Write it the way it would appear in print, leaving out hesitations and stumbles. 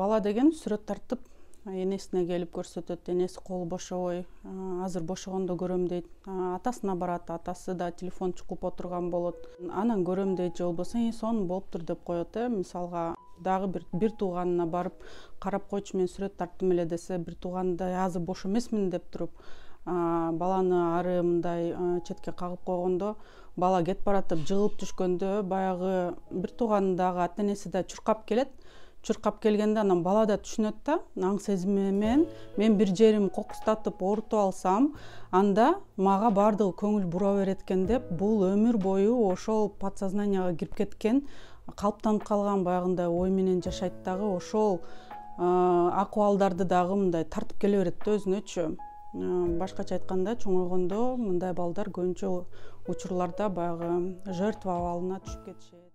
Бала деген сүрөт тартып энесине келип көрсөтөт. Энеси колу бошобой, азыр бошогондо көрөм дейт. Атасына барат, атасы да телефон чукуп отурган болот. Анан көрөм дейт, же болбосо сонун болуптур деп коет. Мисалга дагы бир тууганына барып карап койчу, мен сүрөт тарттым эле десе, бир туугандай азыр бош эмесмин деп туруп баланы ары мындай четке кагып койгондо, бала кетип баратып жыгылып түшкөндө баягы бир тууганындагы ата энеси да чуркап келет. Чуркап келгенде анан бала да түшүнөт да, аң сезими менен мен бир жерим кокустатып оорутуп алсам, анда мага баардыгы көңүл бура берет экен деп, бул өмүр бою ошол подсознанияга кирип кеткен, калыптанып калган баягындай ой менен жашайт дагы, ошол акыбалдарды дагы мындай тартып келе берет да өзүнөчү. Башкача айтканда, чоңойгондо мындай балдар көбүнчө учурларда баягы жертва абалына түшүп кетишет.